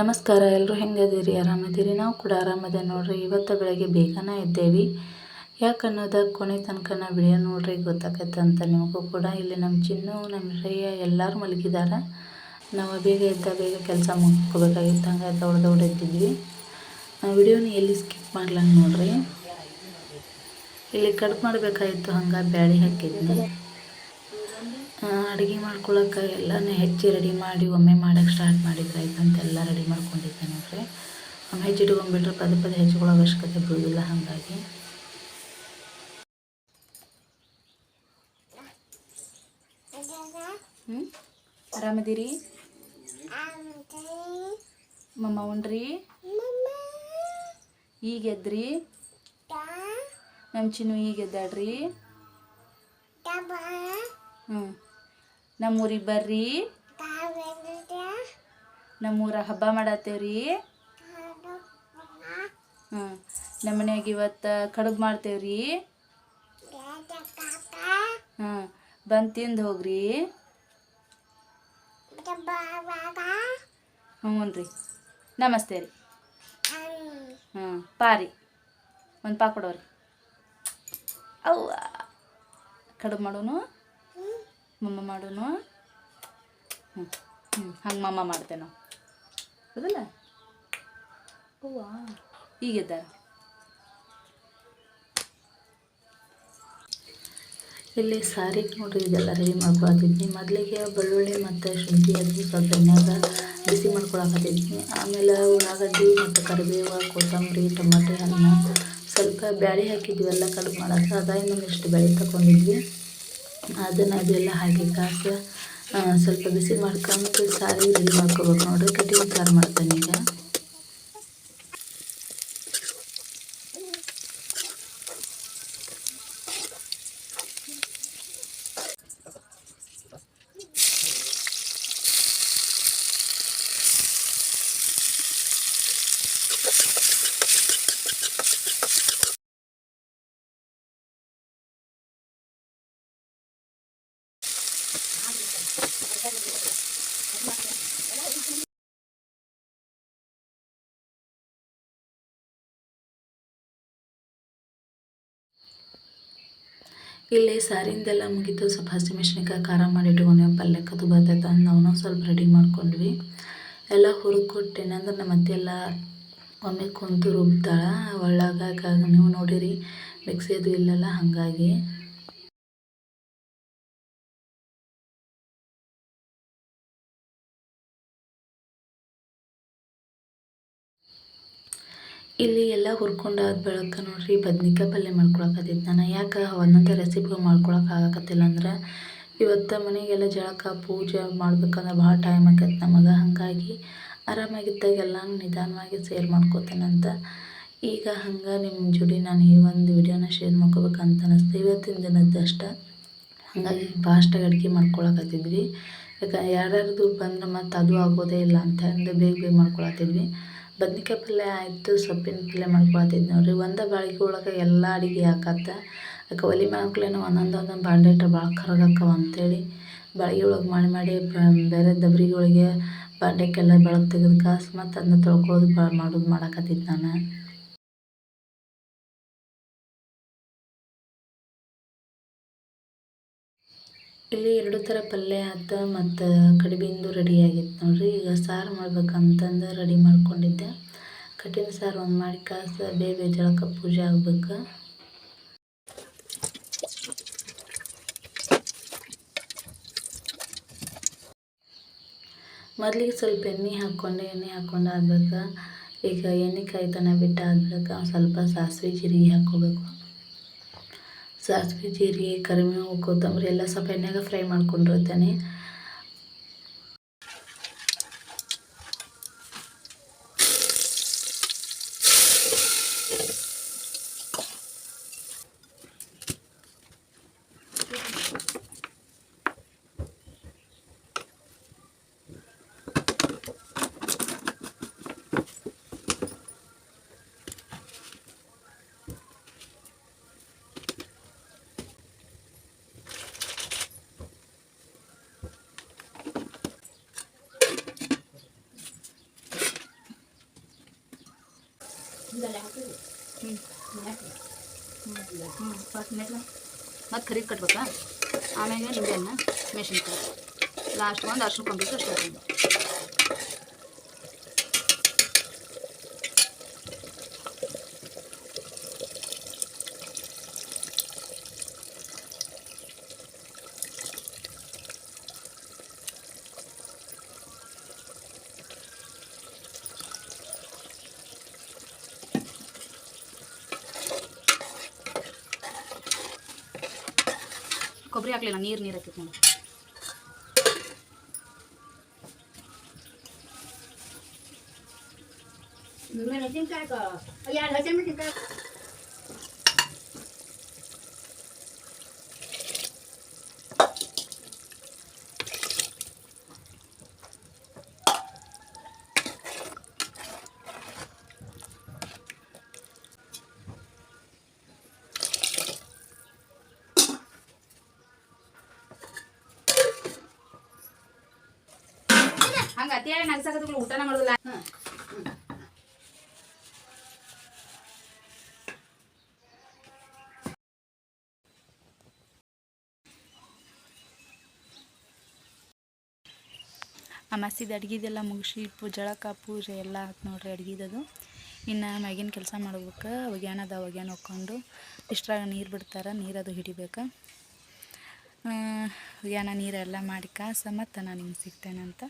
ನಮಸ್ಕಾರ. ಎಲ್ಲರೂ ಹೆಂಗದಿರಿ? ಆರಾಮದಿರಿ? ನಾವು ಕೂಡ ಆರಾಮದೆ ನೋಡ್ರಿ. ಇವತ್ತು ಬೆಳಗ್ಗೆ ಬೇಗನೆ ಇದ್ದೇವೆ. ಯಾಕನ್ನೋದ ಕೊನೆ ತನಕ ವಿಡಿಯೋ ನೋಡ್ರಿ, ಗೊತ್ತಾಗತ್ತೆ ಅಂತ ನಿಮಗೂ ಕೂಡ. ಇಲ್ಲಿ ನಮ್ಮ ಚಿನ್ನು, ನಮ್ಮ ಶ್ರೇಯ ಎಲ್ಲರೂ ಮಲಗಿದ್ದಾರೆ. ನಾವು ಬೇಗ ಬೇಗ ಕೆಲಸ ಮುಗಿಸ್ಕೋಬೇಕಾಗಿತ್ತು, ಹಂಗೆ ದೌಡ್ ಎದ್ದಿದ್ವಿ. ವಿಡಿಯೋನ ಎಲ್ಲಿ ಸ್ಕಿಪ್ ಮಾಡ್ಲಂಗೆ ನೋಡ್ರಿ. ಇಲ್ಲಿ ಕಟ್ ಮಾಡಬೇಕಾಗಿತ್ತು, ಹಂಗೆ ಬ್ಯಾಳಿ ಹಾಕಿದ್ನಿ. ಅಡುಗೆ ಮಾಡ್ಕೊಳಕ್ಕೆ ಎಲ್ಲನೂ ಹೆಚ್ಚಿ ರೆಡಿ ಮಾಡಿ ಒಮ್ಮೆ ಮಾಡೋಕ್ಕೆ ಸ್ಟಾರ್ಟ್ ಮಾಡಿದ್ರೆ ಆಯ್ತು ಅಂತೆಲ್ಲ ರೆಡಿ ಮಾಡ್ಕೊಂಡಿದ್ದೆ ನೋಡ್ರಿ. ಒಮ್ಮೆ ಹೆಚ್ಚಿಟ್ಕೊಂಡ್ಬಿಟ್ರೆ ಪದೇ ಹೆಚ್ಚಿಕೊಳ್ಳೋ ಅವಶ್ಯಕತೆ ಬೀಳೋದಿಲ್ಲ. ಹಾಗಾಗಿ ಆರಾಮದಿರಿ? ಮಮ್ಮ ಉಣ್ರಿ? ಈಗ ಎದ್ರಿ? ನಮ್ಮ ಚಿನ್ನು ಈಗ ಎದ್ದಾಡ್ರಿ? ನಮ್ಮೂರಿಗೆ ಬರ್ರಿ. ನಮ್ಮೂರ ಹಬ್ಬ ಮಾಡತ್ತೇವ್ರಿ. ನಮ್ಮ ಮನ್ಯಾಗ ಇವತ್ತು ಕಡುಬು ಮಾಡ್ತೇವ್ರಿ. ಬಂದು ತಿಂದು ಹೋಗ್ರಿ. ಹ್ಞೂ ರೀ. ನಮಸ್ತೆ ರೀ. ಪಾರಿ ಒಂದು ಪಾ ಕೊಡೋರಿ. ಅವ್ವ ಕಡುಬು ಮಾಡೋನು, ಮಮ್ಮ ಮಾಡೋನು. ಹಂಗೆ ಮಮ್ಮ ಮಾಡ್ತೇವೆ ನಾವು, ಹೌದಲ್ಲ? ಅವ್ವ ಈಗಿದ್ದಾರೆ. ಇಲ್ಲಿ ಸಾರಿಗೆ ನೋಡ್ರಿ ಇದೆಲ್ಲ ರೆಡಿ ಮಾಡ್ಕೊಳತ್ತಿದ್ವಿ. ಮೊದಲಿಗೆ ಬೆಳ್ಳುಳ್ಳಿ ಮತ್ತು ಶುಂಠಿ ಅದು ಸ್ವಲ್ಪ ಎಣ್ಣೆಯಾಗ ಬಿಸಿ ಮಾಡ್ಕೊಳಕತ್ತಿದ್ವಿ. ಆಮೇಲೆ ಉಳ್ಳಾಗಡ್ಡಿ ಮತ್ತು ಕರಿಬೇವು, ಕೊತ್ತಂಬರಿ, ಟೊಮಾಟೆ ಹಣ್ಣು, ಸ್ವಲ್ಪ ಬ್ಯಾಳಿ ಹಾಕಿದ್ವಿ ಎಲ್ಲ ಕಡುಬು ಮಾಡೋಕೆ. ಇನ್ನೊಂದಿಷ್ಟು ಬ್ಯಾಳಿ ತಗೊಂಡಿದ್ವಿ. ಅದೆಲ್ಲ ಹಾಕಿ ಕಾಸು ಸ್ವಲ್ಪ ಬಿಸಿ ಮಾಡ್ಕೊಂಡು ಸಾರಿಗೆ ರೆಡಿ ಮಾಡ್ಕೋಬೇಕು ನೋಡ್ರಿ. ಕಟ್ಟಿಗೆ ಸಾರು ಮಾಡ್ತೇನೆ ಈಗ. ಇಲ್ಲಿ ಸಾರಿಂದೆಲ್ಲ ಮುಗಿತು. ಸ್ವಲ್ಪ ಹಸಿಮೆಣ್ಸಿನ್ಕಾಯಿ ಖಾರ ಮಾಡಿ ಇಟ್ಕೊಂಡು ಪಲ್ಯಕ್ಕದು ಬರ್ತೈತೆ ಅಂತ ನಾವು ಸ್ವಲ್ಪ ರೆಡಿ ಮಾಡ್ಕೊಂಡ್ವಿ. ಎಲ್ಲ ಹುರ್ಕೊಟ್ಟೇನೆ ಅಂದ್ರೆ ನಮ್ಮ ಅತ್ತೆ ಎಲ್ಲ ಒಮ್ಮೆ ಕುಂತು ರುಬ್ತಾಳೆ ಒಳ್ಳಾಗ. ನೀವು ನೋಡಿರಿ ಮಿಕ್ಸಿ ಅದು ಇಲ್ಲಲ್ಲ, ಹಾಗಾಗಿ ಇಲ್ಲಿ ಎಲ್ಲ ಹುರ್ಕೊಂಡಾದ ಬೆಳಕ ನೋಡ್ರಿ ಬದ್ನಿಕಾಯಿ ಪಲ್ಯ ಮಾಡ್ಕೊಳಕತ್ತಿದ್ದು ನಾನು. ಯಾಕೆ ಒಂದೊಂದೇ ರೆಸಿಪಿ ಮಾಡ್ಕೊಳಕ್ಕೆ ಆಗಕತ್ತಿಲ್ಲ ಅಂದ್ರೆ ಇವತ್ತು ಮನೆಗೆಲ್ಲ ಜಳಕ ಪೂಜೆ ಮಾಡ್ಬೇಕಂದ್ರೆ ಭಾಳ ಟೈಮ್ ಆಕೈತೆ ನಮಗೆ. ಹಾಗಾಗಿ ಆರಾಮಾಗಿದ್ದಾಗ ಎಲ್ಲನೂ ನಿಧಾನವಾಗಿ ಶೇರ್ ಮಾಡ್ಕೋತೇನಂತ ಈಗ ಹಂಗೆ ನಿಮ್ಮ ಜೋಡಿ ನಾನು ಈ ಒಂದು ವಿಡಿಯೋನ ಶೇರ್ ಮಾಡ್ಕೋಬೇಕಂತ ಅನ್ನಿಸ್ತು. ಇವತ್ತಿನ ದಿನದ್ದು ಅಷ್ಟೇ. ಹಾಗಾಗಿ ಫಾಸ್ಟಾಗಿ ಅಡುಗೆ ಮಾಡ್ಕೊಳಕತ್ತಿದ್ವಿ. ಯಾಕೆ ಯಾರ್ಯಾರ್ದು ಬಂದ್ರೆ ಮತ್ತು ಅದು ಆಗೋದೇ ಇಲ್ಲ ಅಂತ ಅಂದು ಬೇಗ ಮಾಡ್ಕೊಳತ್ತಿದ್ವಿ. ಬದ್ನಿಕಾಯಿ ಪಲ್ಯ ಆಯಿತು, ಸೊಪ್ಪಿನ ಪಲ್ಯ ಮಾಡ್ಕೊಳತ್ತಿದ್ದು ನೋಡ್ರಿ. ಒಂದು ಬಾಳಿಗೆ ಒಳಗೆ ಎಲ್ಲ ಅಡುಗೆ ಹಾಕತ್ತೆ. ಯಾಕೆ ಒಲೆ ಮಾಡ್ಕೊಳ್ಳೇನೋ ಒಂದೊಂದು ಬಾಂಡೆ ಇಟ್ಟರೆ ಭಾಳ ಕರಗಾಕವ ಅಂಥೇಳಿ ಬಾಳಿಗೆ ಒಳಗೆ ಮಾಡಿ ಬೇರೆ ದಬ್ರಿಗಳಿಗೆ ಬಾಂಡೆಕ್ಕೆಲ್ಲ ಬೆಳಕು ತೆಗೆದು ಕಾಸು ಮತ್ತು ಅದನ್ನ ತೊಳ್ಕೊಳ್ಳೋದು ಮಾಡಕತ್ತಿದ್ದು ನಾನು. ಇಲ್ಲಿ 2 ಥರ ಪಲ್ಯ ಆಯ್ತು ಮತ್ತು ಕಡುಬಿಂದು ರೆಡಿಯಾಗಿತ್ತು ನೋಡ್ರಿ. ಈಗ ಸಾರು ಮಾಡ್ಬೇಕಂತಂದು ರೆಡಿ ಮಾಡ್ಕೊಂಡಿದ್ದೆ. ಕಟ್ಟಿನ ಸಾರು ಒಂದು ಮಾಡಿ ಕಾಸು ಬೇಗ ಜಳಕ ಪೂಜೆ ಆಗ್ಬೇಕು. ಮೊದಲಿಗೆ ಸ್ವಲ್ಪ ಎಣ್ಣೆ ಹಾಕ್ಕೊಂಡು ಆದ್ಬೇಕು. ಈಗ ಎಣ್ಣೆ ಕಾಯ್ತನ ಬಿಟ್ಟು ಆದ್ಬೇಕು ಸ್ವಲ್ಪ ಸಾಸಿವೆ ಜೀರಿಗೆ ಹಾಕ್ಕೋಬೇಕು. ಸಾಸಿವೆ ಜೀರಿಗೆ ಕರಿಬೇವು ಕೊತ್ತಂಬರಿ ಎಲ್ಲ ಸ್ವಲ್ಪ ಎಣ್ಣೆಗೆ ಫ್ರೈ ಮಾಡ್ಕೊಂಡಿರ್ತೇನೆ. ಫಸ್ಟ್ ಮೆಟ್ಲ ಮತ್ತು ಖರೀದು ಕಟ್ಬೇಕಾ ಆಮೇಲೆ ನಿಂಬೆಹಣ್ಣು ಮೆಣಸಿನ್ಕಾಯಿ ಲಾಸ್ಟ್ ಒಂದು ಅರ್ಶಿನ ಕೊಂಬಿಟ್ಟು ಅಷ್ಟೇ ಕೊಬ್ಬರಿ ಹಾಕಲಿಲ್ಲ ನೀರು ಹಾಕಿತ್ತು ನೋಡಿ ಹಂಗೆ ಅತಿಯಾಗಿ ನಗಸಾಕತ್ಗಳು ಊಟನ ಮಾಡೋದಿಲ್ಲ ಅಮಾಸಿದ ಅಡ್ಗಿದೆಲ್ಲ ಮುಗಿಸಿ ಜಳಕ ಪೂಜೆ ಎಲ್ಲ ಆಯ್ತು ನೋಡ್ರಿ ಅಡ್ಗಿದದು ಇನ್ನು ಮ್ಯಾಗಿನ ಕೆಲಸ ಮಾಡ್ಬೇಕು ಒಗ್ಯಾಣದ ಒಗ್ಯಾಣ ಹೊಕ್ಕೊಂಡು ಇಷ್ಟ್ರಾಗ ನೀರು ಬಿಡ್ತಾರೆ ನೀರದು ಹಿಡಿಬೇಕು ಒಗ್ಯಾಣ ನೀರೆಲ್ಲ ಮಾಡಿ ಕಾಸ ಮತ್ತು ನಾನು ನಿಮ್ಗೆ ಸಿಗ್ತೇನೆ ಅಂತ